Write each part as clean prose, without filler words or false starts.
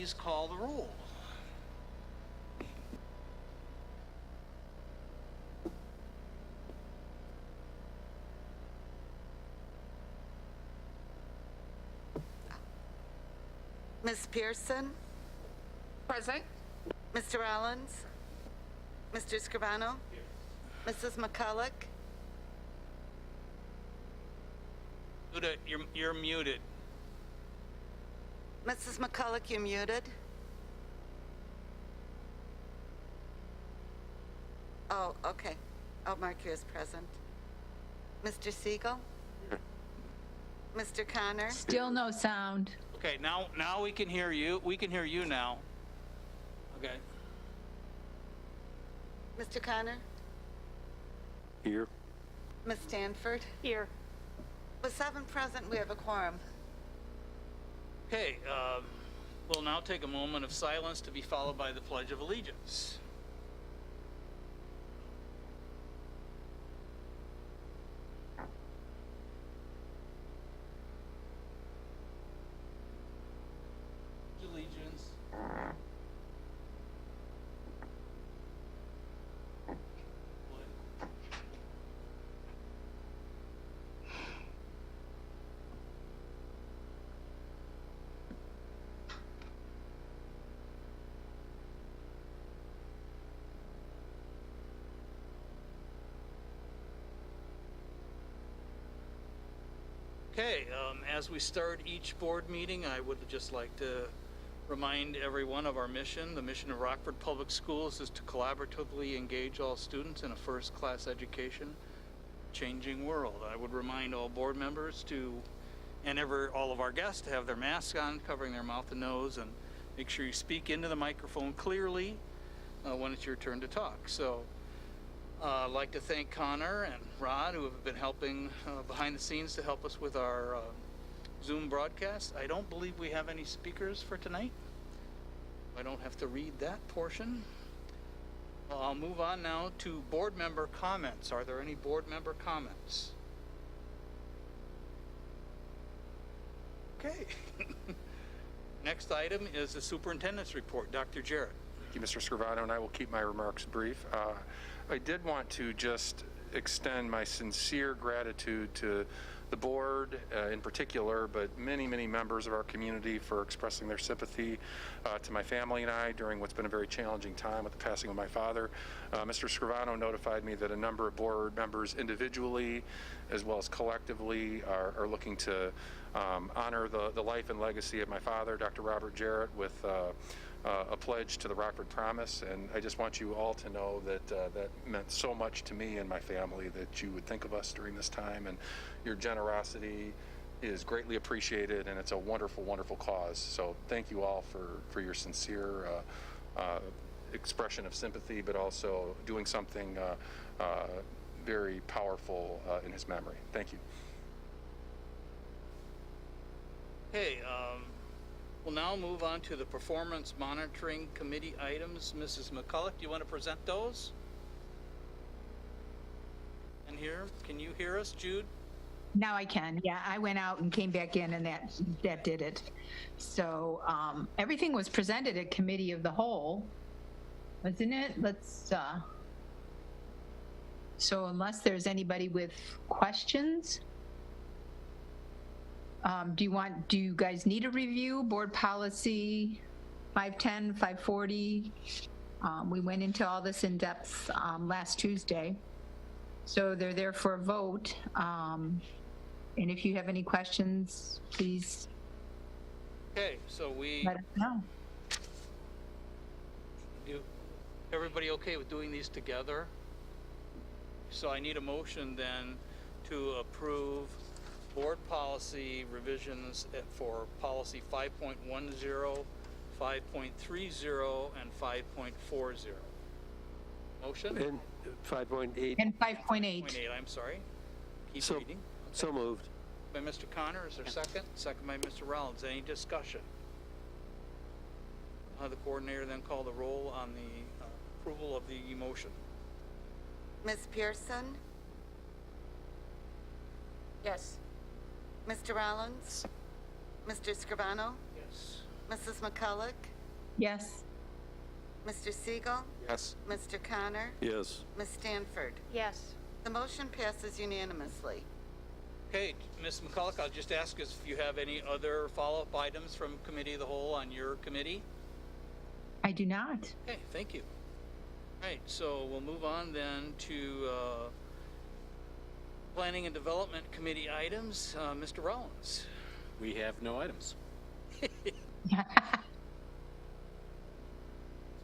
please call the roll? Ms. Pearson? Present. Mr. Rollins? Mr. Scrivano? Mrs. McCulloch? Luda, you're muted. Mrs. McCulloch, you're muted. Oh, okay. I'll mark you as present. Mr. Siegel? Mr. Connor? Still no sound. Okay, now we can hear you. We can hear you now. Okay. Mr. Connor? Here. Ms. Stanford? Here. With 7 present, we have a quorum. Okay, we'll now take a moment of silence to be followed by the Pledge of Allegiance. Allegiance. Okay, as we start each board meeting, I would just like to remind everyone of our mission. The mission of Rockford Public Schools is to collaboratively engage all students in a first-class education, changing world. I would remind all board members and all of our guests to have their masks on, covering their mouth and nose, and make sure you speak into the microphone clearly when it's your turn to talk. So I'd like to thank Connor and Rod, who have been helping behind the scenes to help us with our Zoom broadcast. I don't believe we have any speakers for tonight. I don't have to read that portion. I'll move on now to board member comments. Are there any board member comments? Okay. Next item is the superintendent's report. Dr. Jarrett. Thank you, Mr. Scrivano, and I will keep my remarks brief. I did want to just extend my sincere gratitude to the board in particular, but many, many members of our community for expressing their sympathy to my family and I during what's been a very challenging time with the passing of my father. Mr. Scrivano notified me that a number of board members individually as well as collectively are looking to honor the life and legacy of my father, Dr. Robert Jarrett, with a pledge to the Rockford Promise, and I just want you all to know that that meant so much to me and my family that you would think of us during this time, and your generosity is greatly appreciated, and it's a wonderful, wonderful cause. So thank you all for your sincere expression of sympathy, but also doing something very powerful in his memory. Thank you. Okay, we'll now move on to the Performance Monitoring Committee items. Mrs. McCulloch, do you want to present those? And here, can you hear us, Jude? Now I can. Yeah, I went out and came back in, and that did it. So everything was presented at Committee of the Whole, wasn't it? So unless there's anybody with questions, do you guys need a review? Board policy 510, 540. We went into all this in depth last Tuesday. So they're there for a vote. And if you have any questions, please Okay, so let us know. Everybody okay with doing these together? So I need a motion then to approve board policy revisions for policy 5.10, 5.30, and 5.40. Motion? And 5.8. And 5.8. 5.8, I'm sorry. Keep So- reading. So moved. By Mr. Connor, is there a second? Second by Mr. Rollins. Any discussion? The coordinator then call the roll on the approval of the motion. Ms. Pearson? Yes. Mr. Rollins? Mr. Scrivano? Yes. Mrs. McCulloch? Yes. Mr. Siegel, Yes. Mr. Connor, Yes. Ms. Stanford. Yes. The motion passes unanimously. Okay, Ms. McCulloch, I'll just ask if you have any other follow-up items from Committee of the Whole on your committee? I do not. Okay, thank you. All right, so we'll move on then to Planning and Development Committee items. Mr. Rollins. We have no items. It's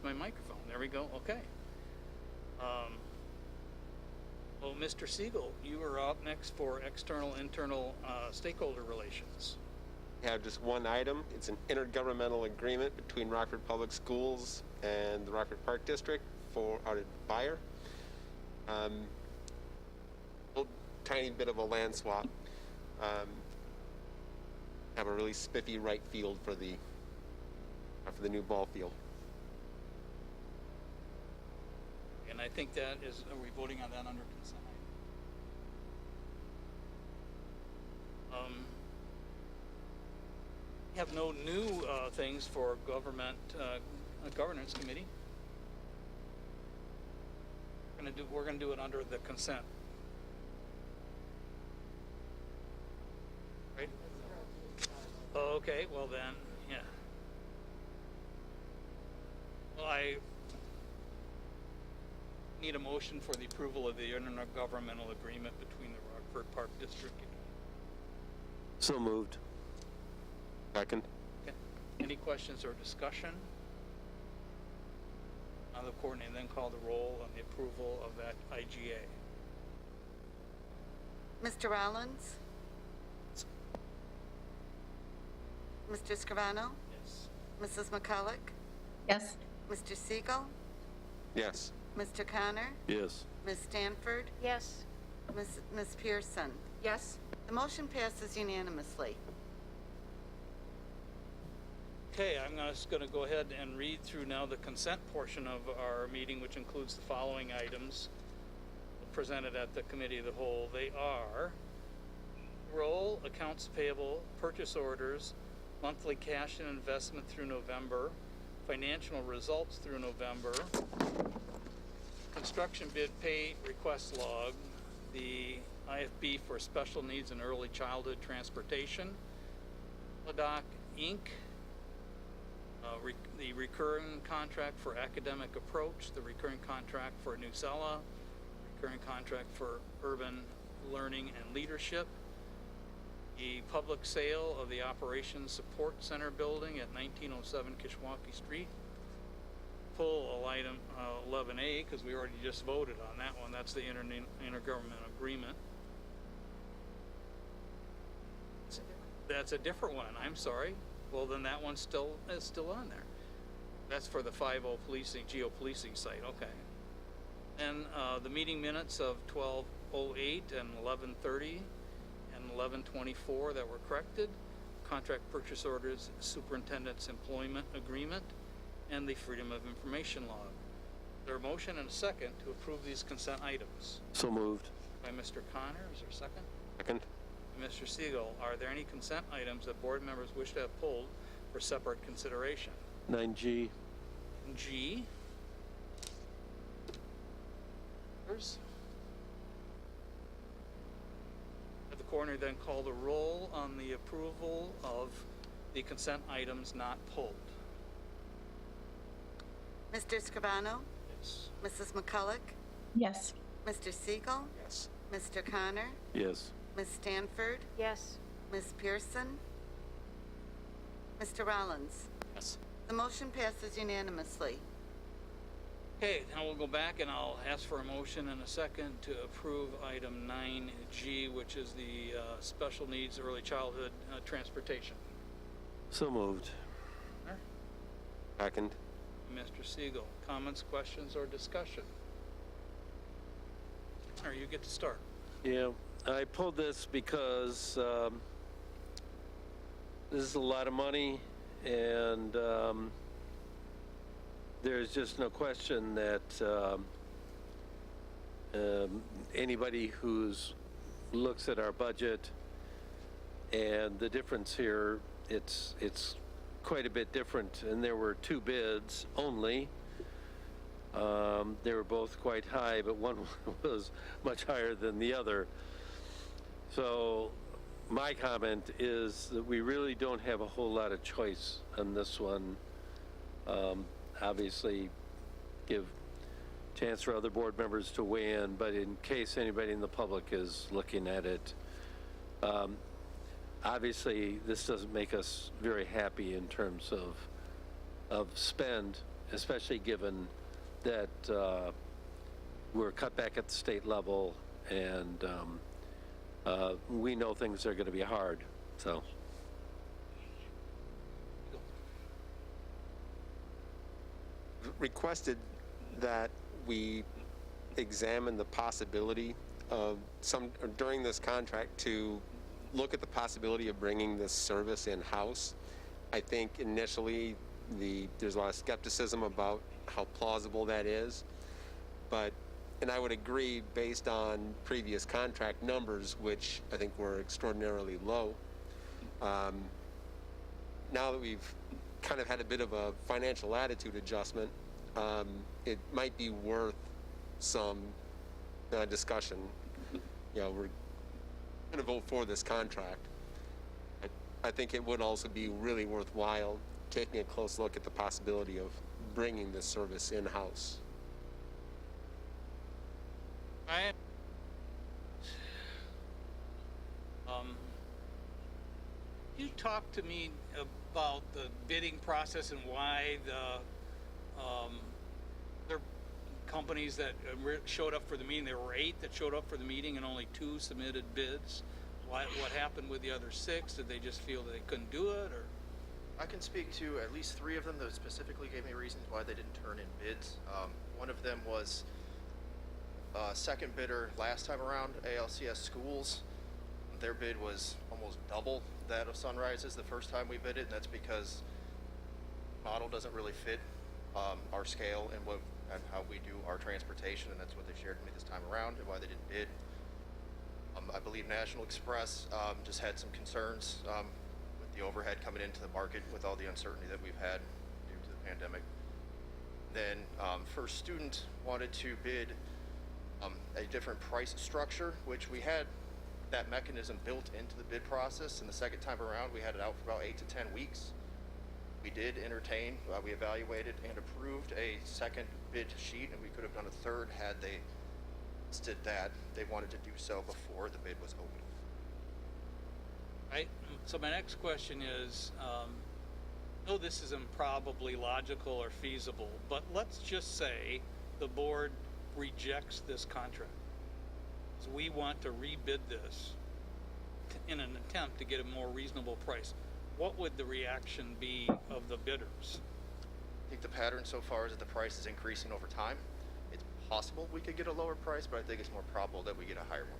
my microphone. There we go. Okay. Well, Mr. Siegel, you are up next for external, internal stakeholder relations. We have just one item. It's an intergovernmental agreement between Rockford Public Schools and the Rockford Park District for our buyer. Little tiny bit of a land swap. Have a really spiffy right field for the new ball field. And I think that is, are we voting on that under consent? We have no new things for governance committee. We're gonna do it under the consent. Right? Oh, okay, well then, yeah. Well, I need a motion for the approval of the intergovernmental agreement between the Rockford Park District. So moved. Second. Okay. Any questions or discussion? Now the coordinator then call the roll on the approval of that IGA. Mr. Rollins? Mr. Scrivano? Yes. Mrs. McCulloch? Yes. Mr. Siegel? Yes. Mr. Connor? Yes. Ms. Stanford? Yes. Ms. Pearson? Yes. The motion passes unanimously. Okay, I'm just going to go ahead and read through now the consent portion of our meeting, which includes the following items presented at the Committee of the Whole. They are roll, accounts payable, purchase orders, monthly cash and investment through November, financial results through November, construction bid pay request log, the IFB for special needs and early childhood transportation, LADOC Inc., the recurring contract for academic approach, the recurring contract for Newsella, recurring contract for urban learning and leadership, the public sale of the Operations Support Center building at 1907 Kishwaukee Street. Pull item 11A because we already just voted on that one. That's the intergovernmental agreement. That's a different one. I'm sorry. Well, then that one is still on there. That's for the 5-0 policing, geo-policing site. Okay. And the meeting minutes of 12:08 and 11:30 and 11:24 that were corrected, contract purchase orders, superintendent's employment agreement, and the Freedom of Information Law. There a motion and a second to approve these consent items? So moved. By Mr. Connor, is there a second? Second. By Mr. Siegel, are there any consent items that board members wish to have pulled for separate consideration? 9G. G. Others? Have the coroner then call the roll on the approval of the consent items not pulled? Mr. Scrivano? Yes. Mrs. McCulloch? Yes. Mr. Siegel? Yes. Mr. Connor? Yes. Ms. Stanford? Yes. Ms. Pearson? Mr. Rollins? Yes. The motion passes unanimously. Okay, now we'll go back and I'll ask for a motion and a second to approve item 9G, which is the special needs early childhood transportation. So moved. Second. Mr. Siegel, comments, questions, or discussion? Or you get to start. Yeah, I pulled this because this is a lot of money, and there's just no question that anybody who's looks at our budget and the difference here, it's quite a bit different, and there were 2 bids only. They were both quite high, but one was much higher than the other. So my comment is that we really don't have a whole lot of choice on this one. Obviously, give chance for other board members to weigh in, but in case anybody in the public is looking at it, obviously this doesn't make us very happy in terms of spend, especially given that we're cut back at the state level, and we know things are going to be hard. So requested that we examine the possibility of during this contract to look at the possibility of bringing this service in-house. I think initially there's a lot of skepticism about how plausible that is, and I would agree based on previous contract numbers, which I think were extraordinarily low. Now that we've kind of had a bit of a financial attitude adjustment, it might be worth some discussion. We're going to vote for this contract. I think it would also be really worthwhile taking a close look at the possibility of bringing this service in-house. You talked to me about the bidding process and why there companies that showed up for the meeting. There were 8 that showed up for the meeting and only 2 submitted bids. What happened with the other 6? Did they just feel that they couldn't do it, or? I can speak to at least 3 of them that specifically gave me reasons why they didn't turn in bids. One of them was second bidder last time around, ALCS Schools. Their bid was almost double that of Sunrise's the first time we bid it, and that's because model doesn't really fit our scale and how we do our transportation, and that's what they shared with me this time around and why they didn't bid. I believe National Express just had some concerns with the overhead coming into the market with all the uncertainty that we've had due to the pandemic. Then First Student wanted to bid a different price structure, which we had that mechanism built into the bid process, and the second time around we had it out for about 8 to 10 weeks. We did entertain, we evaluated and approved a second bid sheet, and we could have done a third had they did that. They wanted to do so before the bid was open. Right. So my next question is, no, this isn't probably logical or feasible, but let's just say the board rejects this contract. So we want to rebid this in an attempt to get a more reasonable price. What would the reaction be of the bidders? I think the pattern so far is that the price is increasing over time. It's possible we could get a lower price, but I think it's more probable that we get a higher one.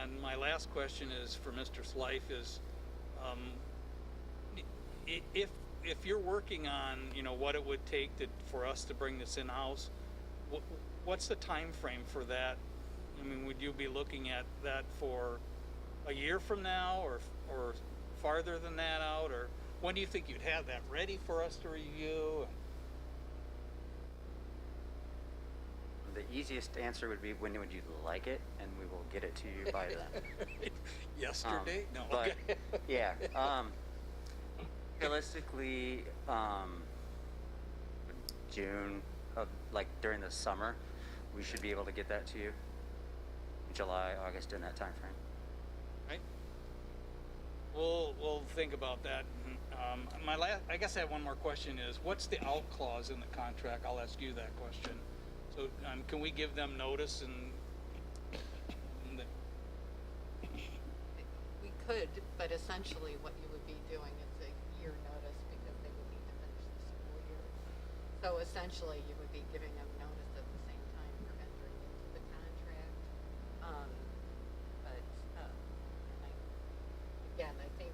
And my last question is for Mr. Slife is, if you're working on, what it would take for us to bring this in-house, what's the time frame for that? I mean, would you be looking at that for a year from now, or farther than that out, or when do you think you'd have that ready for us to review? The easiest answer would be, when would you like it, and we will get it to you by then. Yesterday? No. But, Okay. yeah. Realistically, June, during the summer, we should be able to get that to you. July, August, in that time frame. Right. We'll think about that. I guess I have one more question is, what's the out clause in the contract? I'll ask you that question. So can we give them notice We could, but essentially what you would be doing is a year notice because they would need to finish the school year. So essentially you would be giving them notice at the same time you're entering into the contract. Again, I think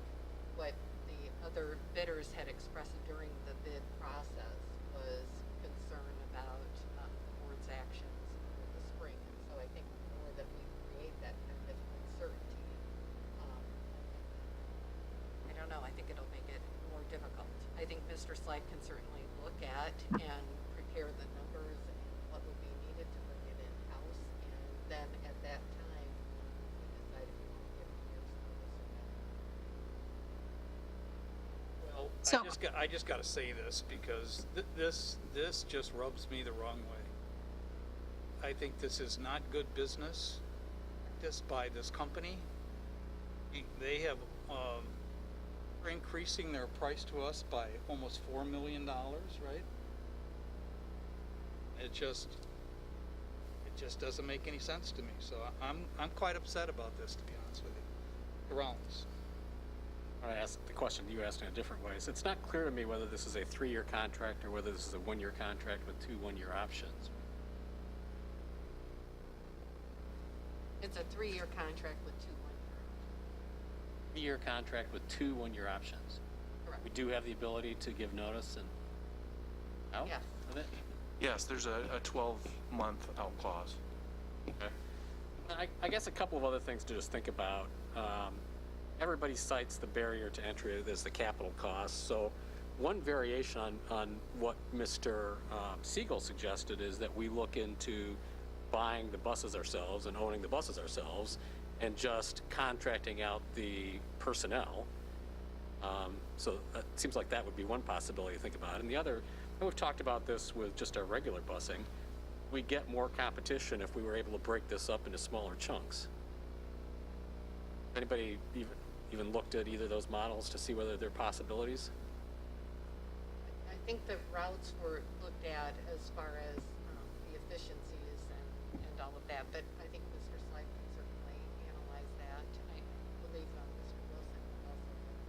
what the other bidders had expressed during the bid process was concern about the board's actions over the spring. And so I think the more that we create that kind of uncertainty, I don't know. I think Mr. Slife can certainly look at and prepare the numbers and what would be needed to bring it in-house. And then at that time, we decide if we want to give a year's notice or not. Well, So- I just got to say this because this just rubs me the wrong way. I think this is not good business just by this company. They have are increasing their price to us by almost $4 million, right? It just doesn't make any sense to me. So I'm quite upset about this, to be honest with you. Rollins. I asked the question you asked in a different way. So it's not clear to me whether this is a 3-year contract or whether this is a 1-year contract with 2 1-year options. It's a 3-year contract with 2 1-year. 3-year contract with 2 1-year options. Correct. We do have the ability to give notice and out Yes. of it? Yes, there's a 12-month out clause. Okay. I guess a couple of other things to just think about. Everybody cites the barrier to entry as the capital cost. So one variation on what Mr. Siegel suggested is that we look into buying the buses ourselves and owning the buses ourselves and just contracting out the personnel. So it seems like that would be one possibility to think about. And the other, and we've talked about this with just our regular busing, we get more competition if we were able to break this up into smaller chunks. Anybody even looked at either of those models to see whether there are possibilities? I think the routes were looked at as far as the efficiencies and all of that, but I think Mr. Slife can certainly analyze that. I believe Mr. Wilson would also look at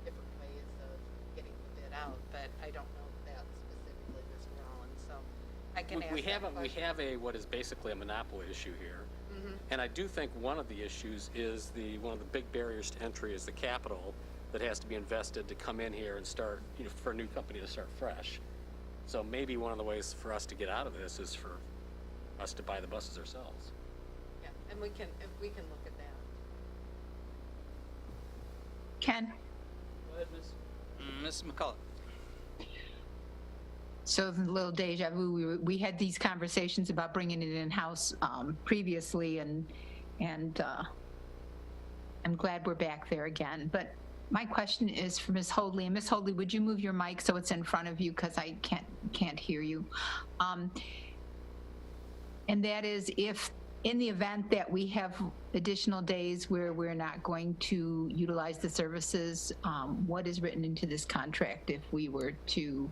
different ways of getting the bid out, but I don't know that specifically, Mr. Rollins, so I can ask We that have question. what is basically a monopoly issue here. And I do think one of the issues is one of the big barriers to entry is the capital that has to be invested to come in here and start, for a new company to start fresh. So maybe one of the ways for us to get out of this is for us to buy the buses ourselves. Yeah, and we can look at that. Ken? Go ahead, Ms. McCullough. So a little deja vu, we had these conversations about bringing it in-house previously, and I'm glad we're back there again. But my question is for Ms. Hoadley. And Ms. Hoadley, would you move your mic so it's in front of you, because I can't hear you. And that is, if in the event that we have additional days where we're not going to utilize the services, what is written into this contract if we were to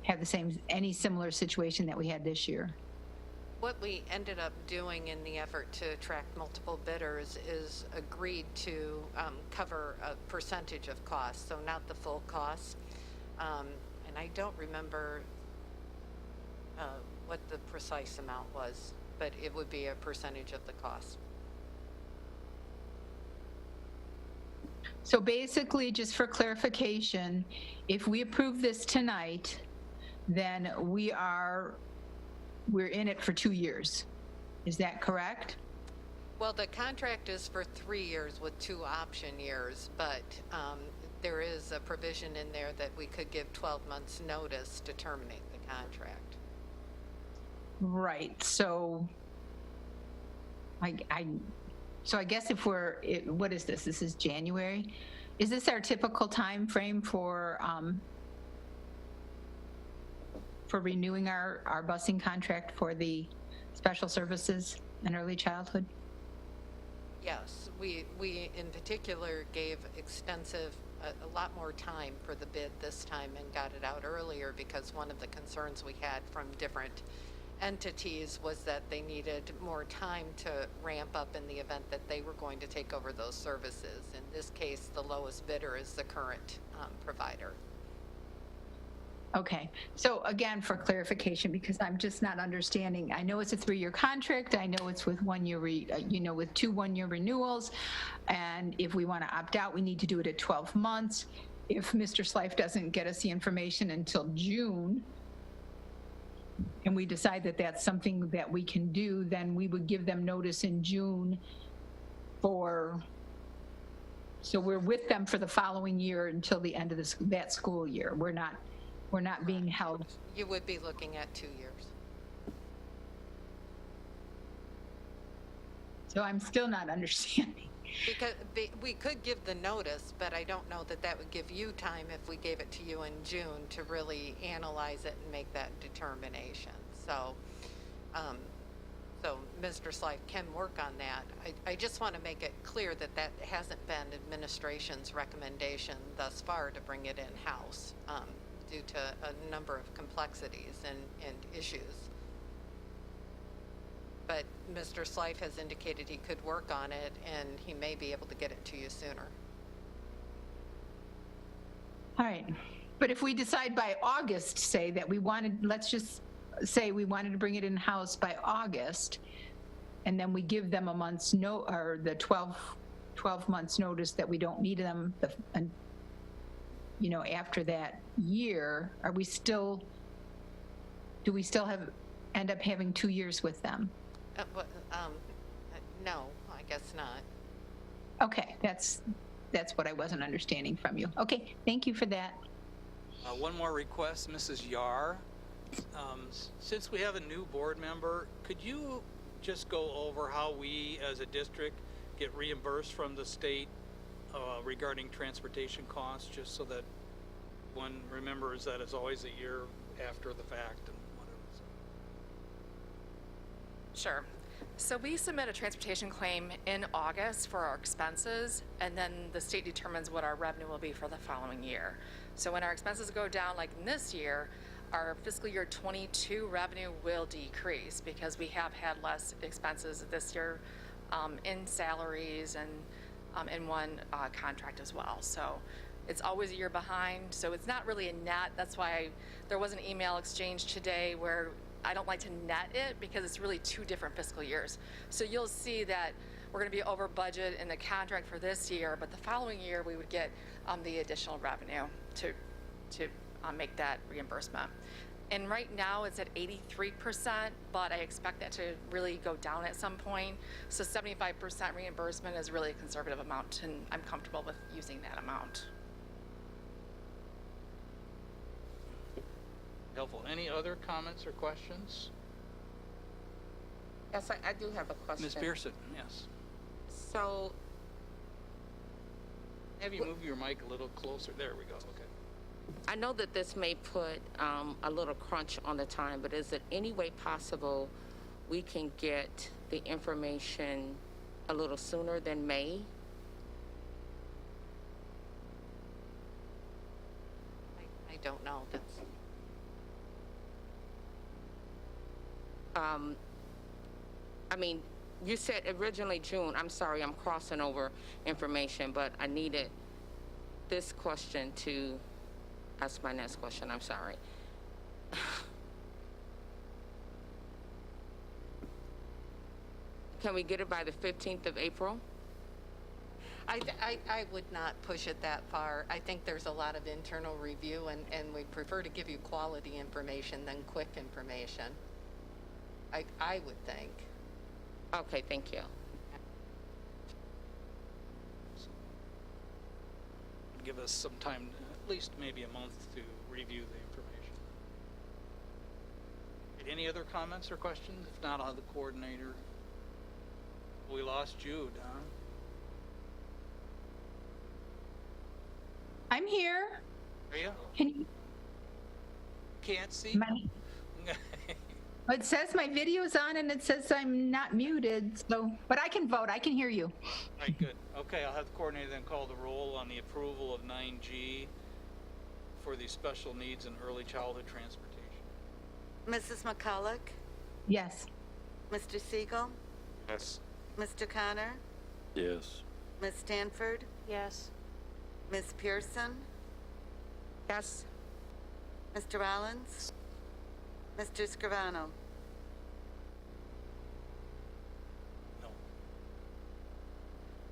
have any similar situation that we had this year? What we ended up doing in the effort to attract multiple bidders is agreed to cover a percentage of cost, so not the full cost. And I don't remember what the precise amount was, but it would be a percentage of the cost. So basically, just for clarification, if we approve this tonight, then we're in it for 2 years. Is that correct? Well, the contract is for 3 years with 2 option years, but there is a provision in there that we could give 12 months notice to terminate the contract. Right. So I guess what is this? This is January. Is this our typical time frame for renewing our busing contract for the special services and early childhood? Yes, we in particular gave a lot more time for the bid this time and got it out earlier, because one of the concerns we had from different entities was that they needed more time to ramp up in the event that they were going to take over those services. In this case, the lowest bidder is the current provider. Okay. So again, for clarification, because I'm just not understanding, I know it's a 3-year contract. I know it's with 1 year, with 2 1-year renewals. And if we want to opt out, we need to do it at 12 months. If Mr. Slife doesn't get us the information until June, and we decide that that's something that we can do, then we would give them notice in June for So we're with them for the following year until the end of that school year. We're not being held. You would be looking at 2 years. So I'm still not understanding. Because we could give the notice, but I don't know that that would give you time if we gave it to you in June to really analyze it and make that determination. So, Mr. Slife can work on that. I just want to make it clear that that hasn't been administration's recommendation thus far to bring it in-house due to a number of complexities and issues. But Mr. Slife has indicated he could work on it, and he may be able to get it to you sooner. All right. But if we decide by August, say that we wanted, let's just say we wanted to bring it in-house by August, and then we give them a month's or the 12 months notice that we don't need them, after that year, do we still end up having 2 years with them? No, I guess not. Okay, that's what I wasn't understanding from you. Okay, thank you for that. One more request, Mrs. Yar. Since we have a new board member, could you just go over how we as a district get reimbursed from the state regarding transportation costs, just so that one remembers that it's always a year after the fact and whatever. Sure. So we submit a transportation claim in August for our expenses, and then the state determines what our revenue will be for the following year. So when our expenses go down, like this year, our fiscal year 22 revenue will decrease because we have had less expenses this year in salaries and in one contract as well. So it's always a year behind. So it's not really a net. That's why there was an email exchange today where I don't like to net it because it's really 2 different fiscal years. So you'll see that we're going to be over budget in the contract for this year, but the following year we would get the additional revenue to make that reimbursement. And right now it's at 83%, but I expect that to really go down at some point. So 75% reimbursement is really a conservative amount, and I'm comfortable with using that amount. Helpful. Any other comments or questions? Yes, I do have a question. Ms. Pearson, yes. So, Have you move your mic a little closer? There we go. Okay. I know that this may put a little crunch on the time, but is it any way possible we can get the information a little sooner than May? I don't know. That's I mean, you said originally June. I'm sorry, I'm crossing over information, but I needed this question to ask my next question. I'm sorry. Can we get it by the 15th of April? I would not push it that far. I think there's a lot of internal review, and we prefer to give you quality information than quick information. I would think. Okay, thank you. Give us some time, at least maybe a month, to review the information. Any other comments or questions? If not, I'll have the coordinator. We lost Jude, huh? I'm here. Are you? Can you? Can't see? It says my video's on and it says I'm not muted, but I can vote. I can hear you. All right, good. Okay, I'll have the coordinator then call the roll on the approval of 9G for the special needs and early childhood transportation. Mrs. McCulloch, Yes. Mr. Siegel, Yes. Mr. Connor, Yes. Ms. Stanford, Yes. Ms. Pearson, Yes. Mr. Rollins, Mr. Scrivano. No.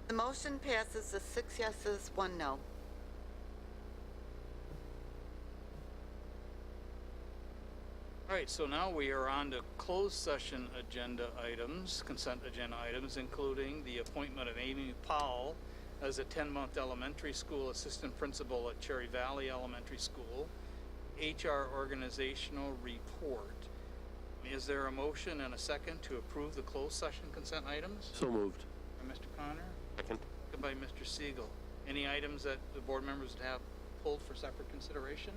The motion passes with 6 yeses, 1 no. All right, so now we are on to closed session agenda items, consent agenda items, including the appointment of Amy Powell as a 10-month elementary school assistant principal at Cherry Valley Elementary School. HR organizational report. Is there a motion and a second to approve the closed session consent items? So moved. By Mr. Connor, Second. second by Mr. Siegel. Any items that the board members would have pulled for separate consideration?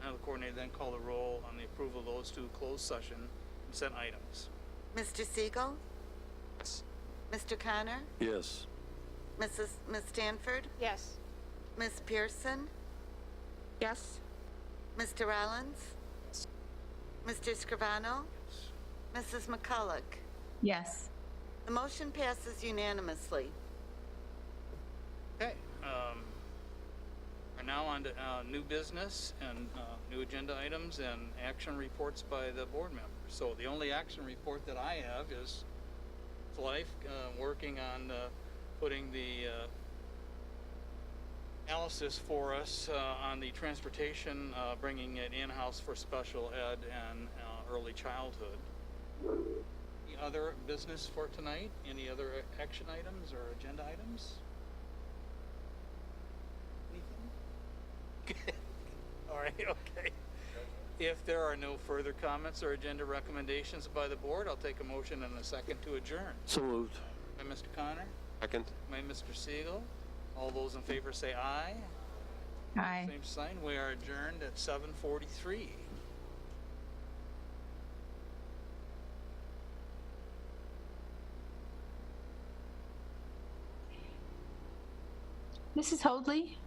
Now the coordinator then call the roll on the approval of those two closed session consent items. Mr. Siegel? Yes. Mr. Connor? Yes. Ms. Stanford? Yes. Ms. Pearson? Yes? Mr. Rollins? Mr. Scrivano? Mrs. McCulloch? Yes. The motion passes unanimously. Okay, we're now on to new business and new agenda items and action reports by the board members. So the only action report that I have is life working on putting the analysis for us on the transportation, bringing it in-house for special ed and early childhood. Any other business for tonight? Any other action items or agenda items? Anything? All right, okay. If there are no further comments or agenda recommendations by the board, I'll take a motion and a second to adjourn. So moved. By Mr. Connor, Second. by Mr. Siegel. All those in favor say aye. Aye. Same sign. We are adjourned at 7:43. Mrs. Hoadley?